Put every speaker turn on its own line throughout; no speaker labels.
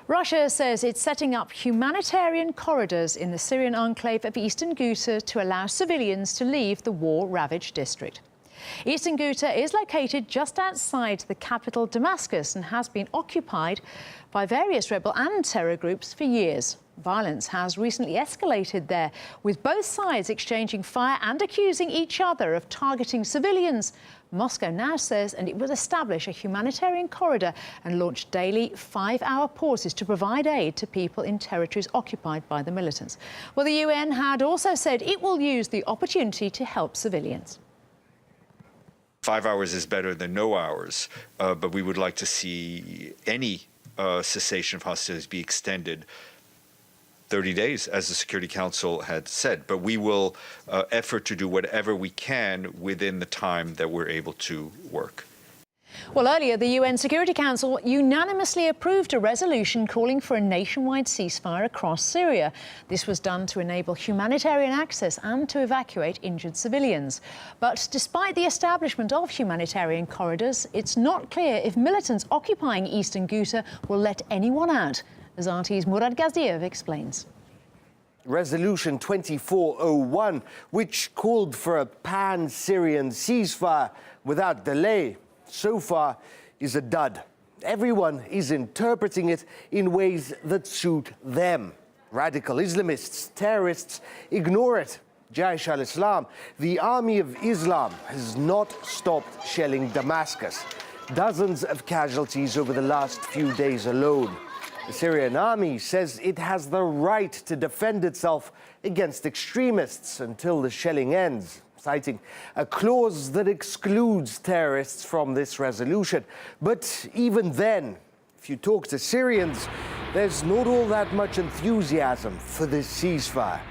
Russia says it's setting up humanitarian corridors in the Syrian enclave of Eastern Ghouta to allow civilians to leave the war-ravaged district. Eastern Ghouta is located just outside the capital, Damascus, and has been occupied by various rebel and terror groups for years. Violence has recently escalated there, with both sides exchanging fire and accusing each other of targeting civilians. Moscow now says it will establish a humanitarian corridor and launch daily 5-hour pauses to provide aid to people in territories occupied by the militants. Well, the UN had also said it will use the opportunity to help civilians.
5 hours is better than no hours, but we would like to see any cessation of hostilities be extended 30 days, as the Security Council had said. But we will effort to do whatever we can within the time that we're able to work.
Well, earlier, the UN Security Council unanimously approved a resolution calling for a nationwide ceasefire across Syria. This was done to enable humanitarian access and to evacuate injured civilians. But despite the establishment of humanitarian corridors, it's not clear if militants occupying Eastern Ghouta will let anyone out, as RT's Murad Gaziev explains.
Resolution 2401, which called for a pan-Syrian ceasefire without delay, so far is a dud. Everyone is interpreting it in ways that suit them. Radical Islamists, terrorists ignore it. Jaish al-Islam, the army of Islam, has not stopped shelling Damascus. Dozens of casualties over the last few days alone. The Syrian army says it has the right to defend itself against extremists until the shelling ends, citing a clause that excludes terrorists from this resolution. But even then, if you talk to Syrians, there's not all that much enthusiasm for this ceasefire.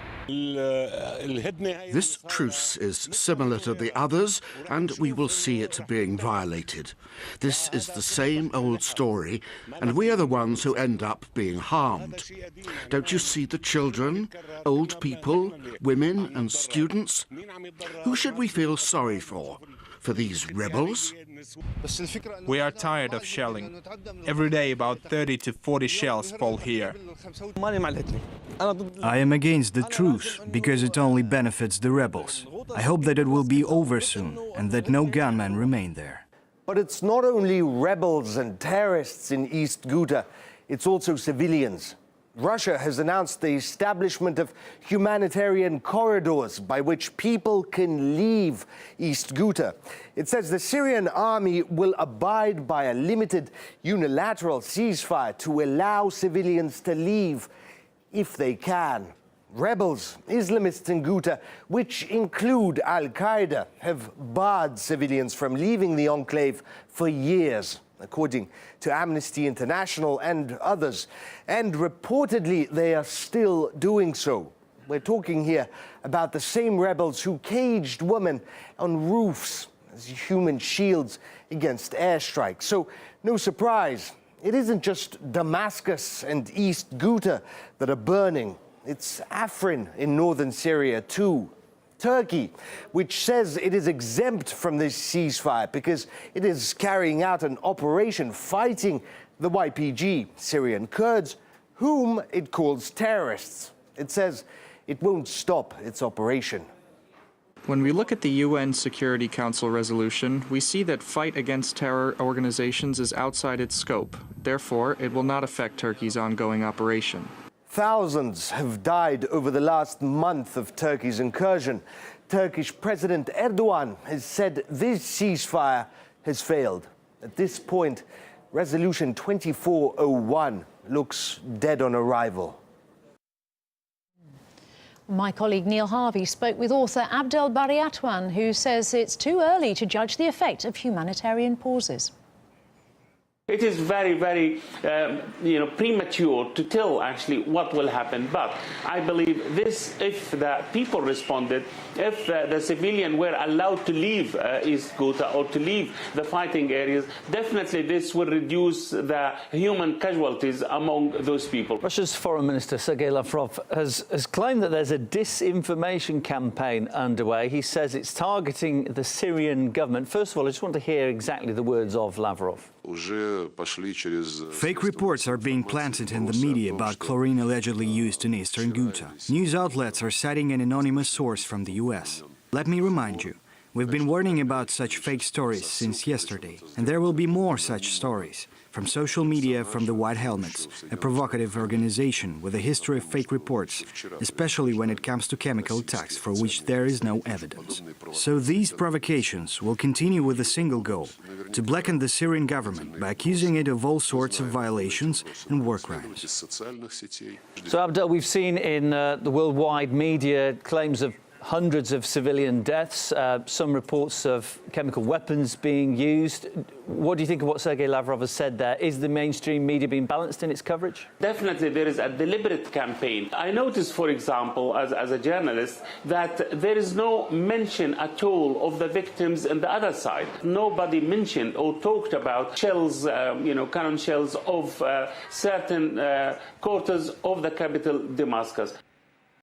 This truce is similar to the others, and we will see it being violated. This is the same old story, and we are the ones who end up being harmed. Don't you see the children, old people, women and students? Who should we feel sorry for? For these rebels?
We are tired of shelling. Every day about 30 to 40 shells fall here.
I am against the truce because it only benefits the rebels. I hope that it will be over soon and that no gunmen remain there.
But it's not only rebels and terrorists in East Ghouta, it's also civilians. Russia has announced the establishment of humanitarian corridors by which people can leave East Ghouta. It says the Syrian army will abide by a limited unilateral ceasefire to allow civilians to leave if they can. Rebels, Islamists in Ghouta, which include Al-Qaeda, have barred civilians from leaving the enclave for years, according to Amnesty International and others. And reportedly, they are still doing so. We're talking here about the same rebels who caged women on roofs as human shields against airstrikes. So, no surprise, it isn't just Damascus and East Ghouta that are burning. It's Afrin in northern Syria, too. Turkey, which says it is exempt from this ceasefire because it is carrying out an operation fighting the YPG, Syrian Kurds, whom it calls terrorists. It says it won't stop its operation.
When we look at the UN Security Council resolution, we see that fight against terror organizations is outside its scope. Therefore, it will not affect Turkey's ongoing operation.
Thousands have died over the last month of Turkey's incursion. Turkish President Erdogan has said this ceasefire has failed. At this point, Resolution 2401 looks dead on arrival.
My colleague Neil Harvey spoke with author Abdel Bariatwan, who says it's too early to judge the effect of humanitarian pauses.
It is very, premature to tell actually what will happen. But I believe this, if the people responded, if the civilians were allowed to leave East Ghouta or to leave the fighting areas, definitely this will reduce the human casualties among those people.
Russia's Foreign Minister Sergei Lavrov has claimed that there's a disinformation campaign underway. He says it's targeting the Syrian government. First of all, I just want to hear exactly the words of Lavrov.
Fake reports are being planted in the media about chlorine allegedly used in Eastern Ghouta. News outlets are citing an anonymous source from the US. Let me remind you, we've been warning about such fake stories since yesterday, and there will be more such stories. From social media, from the White Helmets, a provocative organization with a history of fake reports, especially when it comes to chemical attacks for which there is no evidence. So these provocations will continue with a single goal, to blacken the Syrian government by accusing it of all sorts of violations and war crimes.
So, Abdel, we've seen in the worldwide media claims of hundreds of civilian deaths, some reports of chemical weapons being used. What do you think of what Sergei Lavrov has said there? Is the mainstream media being balanced in its coverage?
Definitely there is a deliberate campaign. I noticed, for example, as a journalist, that there is no mention at all of the victims on the other side. Nobody mentioned or talked about shells, cannon shells of certain quarters of the capital, Damascus.